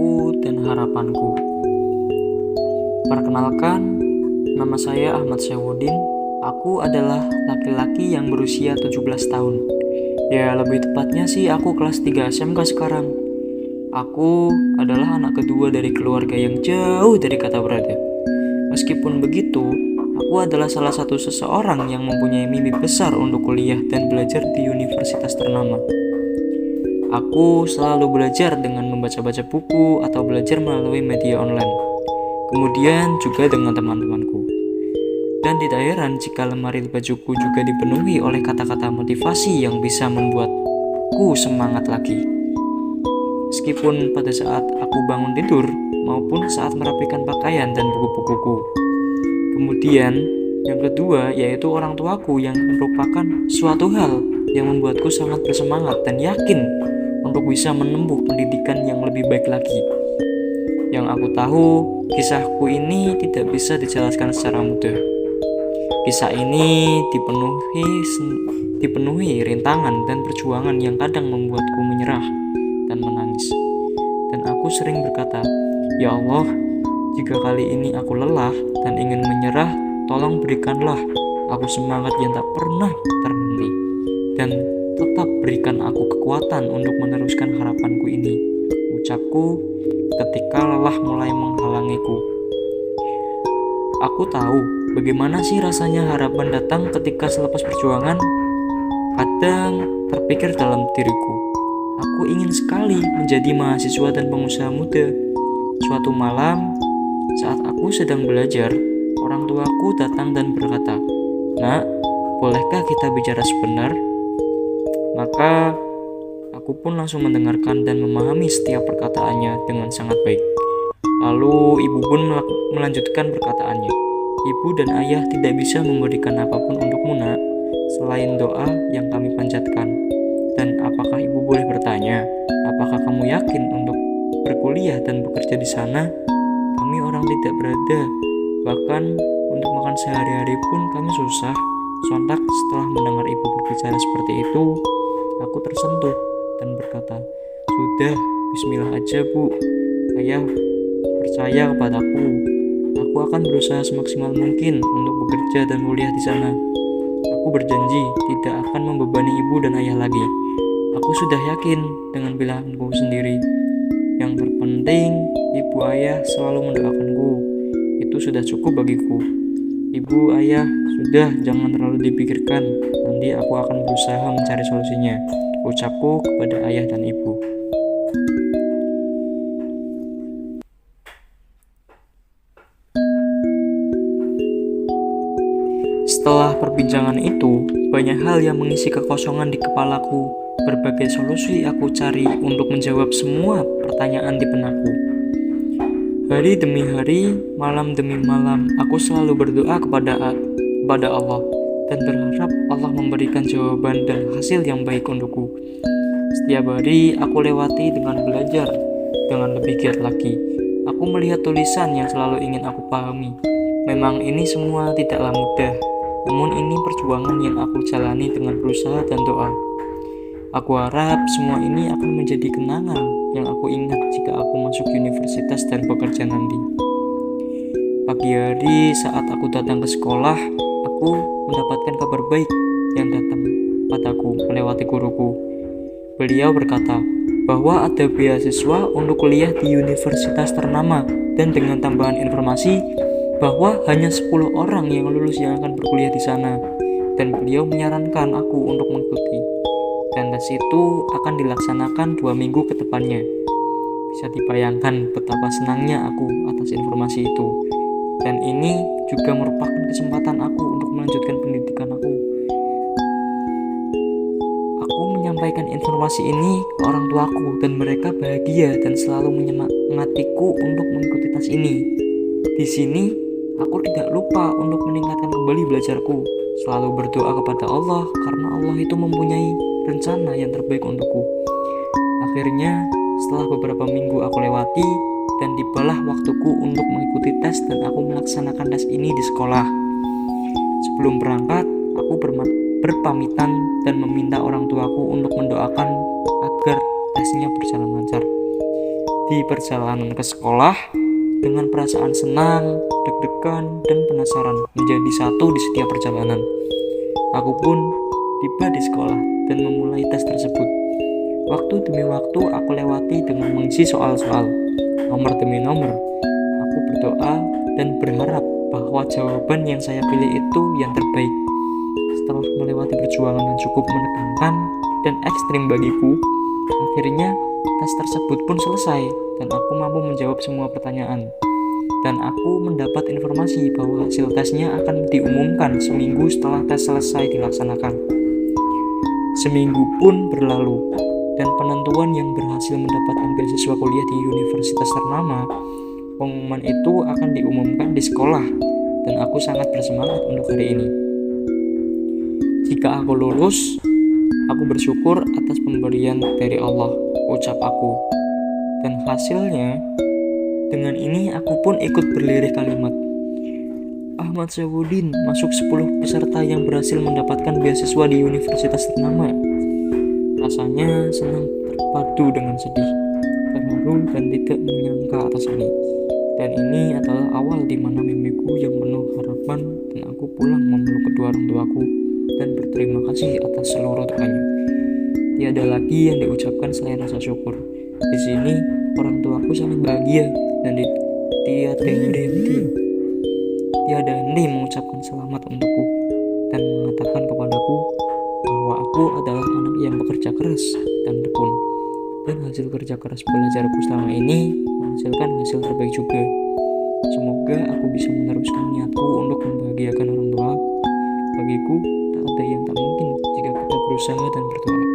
Cita-citaku dan harapanku. Perkenalkan, nama saya Ahmad Syawuddin. Aku adalah laki-laki yang berusia 17 tahun. Ya, lebih tepatnya sih aku kelas 3 SMK sekarang. Aku adalah anak kedua dari keluarga yang jauh dari kata berada. Meskipun begitu, aku adalah salah satu seseorang yang mempunyai mimpi besar untuk kuliah dan belajar di universitas ternama. Aku selalu belajar dengan membaca-baca buku atau belajar melalui media online. Kemudian juga dengan teman-temanku. Dan tidak heran jika lemari bajuku juga dipenuhi oleh kata-kata motivasi yang bisa membuatku semangat lagi. Meskipun pada saat aku bangun tidur maupun saat merapikan pakaian dan buku-bukuku. Kemudian yang kedua yaitu orang tuaku yang merupakan suatu hal yang membuatku sangat bersemangat dan yakin untuk bisa menempuh pendidikan yang lebih baik lagi. Yang aku tahu, kisahku ini tidak bisa dijelaskan secara mudah. Kisah ini dipenuhi rintangan dan perjuangan yang kadang membuatku menyerah dan menangis. Dan aku sering berkata, "Ya Allah, jika kali ini aku lelah dan ingin menyerah, tolong berikanlah aku semangat yang tak pernah terhenti. Dan tetap berikan aku kekuatan untuk meneruskan harapanku ini," ucapku ketika lelah mulai menghalangiku. Aku tahu bagaimana sih rasanya harapan datang ketika selepas perjuangan. Kadang terpikir dalam diriku, aku ingin sekali menjadi mahasiswa dan pengusaha muda. Suatu malam, saat aku sedang belajar, orang tuaku datang dan berkata, "Nak, bolehkah kita bicara sebentar?" Maka aku pun langsung mendengarkan dan memahami setiap perkataannya dengan sangat baik. Lalu ibu pun melanjutkan perkataannya. "Ibu dan ayah tidak bisa memberikan apapun untukmu, Nak, selain doa yang kami panjatkan. Dan apakah ibu boleh bertanya, apakah kamu yakin untuk berkuliah dan bekerja di sana? Kami orang tidak berada. Bahkan untuk makan sehari-hari pun kami susah." Sontak setelah mendengar ibu berbicara seperti itu, aku tersentuh dan berkata, "Sudah, bismillah aja, Bu. Ayah percaya kepadaku. Aku akan berusaha semaksimal mungkin untuk bekerja dan kuliah di sana. Aku berjanji tidak akan membebani ibu dan ayah lagi. Aku sudah yakin dengan pilihanku sendiri. Yang terpenting, ibu ayah selalu mendoakanku. Itu sudah cukup bagiku. Ibu, ayah, sudah jangan terlalu dipikirkan. Nanti aku akan berusaha mencari solusinya," ucapku kepada ayah dan ibu. Setelah perbincangan itu, banyak hal yang mengisi kekosongan di kepalaku. Berbagai solusi aku cari untuk menjawab semua pertanyaan di benakku. Hari demi hari, malam demi malam, aku selalu berdoa kepada Allah dan berharap Allah memberikan jawaban dan hasil yang baik untukku. Setiap hari aku lewati dengan belajar dengan lebih giat lagi. Aku melihat tulisan yang selalu ingin aku pahami. Memang ini semua tidaklah mudah, namun ini perjuangan yang aku jalani dengan berusaha dan doa. Aku harap semua ini akan menjadi kenangan yang aku ingat jika aku masuk universitas dan bekerja nanti. Pagi hari saat aku datang ke sekolah, aku mendapatkan kabar baik yang datang padaku melewati guruku. Beliau berkata bahwa ada beasiswa untuk kuliah di universitas ternama dan dengan tambahan informasi bahwa hanya 10 orang yang lulus yang akan berkuliah di sana. Dan beliau menyarankan aku untuk mengikuti. Dan tes itu akan dilaksanakan 2 minggu ke depannya. Bisa dibayangkan betapa senangnya aku atas informasi itu. Dan ini juga merupakan kesempatan aku untuk melanjutkan pendidikan aku. Aku menyampaikan informasi ini ke orang tuaku dan mereka bahagia dan selalu menyemangatiku untuk mengikuti tes ini. Di sini, aku tidak lupa untuk meningkatkan kembali belajarku. Selalu berdoa kepada Allah karena Allah itu mempunyai rencana yang terbaik untukku. Akhirnya, setelah beberapa minggu aku lewati dan tibalah waktuku untuk mengikuti tes dan aku melaksanakan tes ini di sekolah. Sebelum berangkat, aku berpamitan dan meminta orang tuaku untuk mendoakan agar tesnya berjalan lancar. Di perjalanan ke sekolah, dengan perasaan senang, deg-degan, dan penasaran menjadi satu di setiap perjalanan. Aku pun tiba di sekolah dan memulai tes tersebut. Waktu demi waktu aku lewati dengan mengisi soal-soal, nomor demi nomor. Aku berdoa dan berharap bahwa jawaban yang saya pilih itu yang terbaik. Setelah melewati perjuangan yang cukup menegangkan dan ekstrim bagiku, akhirnya tes tersebut pun selesai dan aku mampu menjawab semua pertanyaan. Dan aku mendapat informasi bahwa hasil tesnya akan diumumkan seminggu setelah tes selesai dilaksanakan. Seminggu pun berlalu dan penentuan yang berhasil mendapatkan beasiswa kuliah di universitas ternama, pengumuman itu akan diumumkan di sekolah dan aku sangat bersemangat untuk hari ini. Jika aku lulus, aku bersyukur atas pemberian dari Allah, ucap aku. Dan hasilnya, dengan ini aku pun ikut berlirik kalimat. Ahmad Syafudin masuk 10 peserta yang berhasil mendapatkan beasiswa di universitas ternama. Rasanya senang terpadu dengan sedih, terharu dan tidak menyangka atas ini. Dan ini adalah awal di mana mimpiku yang penuh harapan dan aku pulang memeluk kedua orang tuaku dan berterima kasih atas seluruh doanya. Tiada lagi yang diucapkan selain rasa syukur. Di sini orang tuaku sangat bahagia dan tiada henti mengucapkan selamat untukku dan mengatakan kepadaku bahwa aku adalah anak yang bekerja keras dan tekun. Dan hasil kerja keras belajarku selama ini menghasilkan hasil terbaik juga. Semoga aku bisa meneruskan niatku untuk membahagiakan orang tua. Bagiku, tak ada yang tak mungkin jika kita berusaha dan berdoa.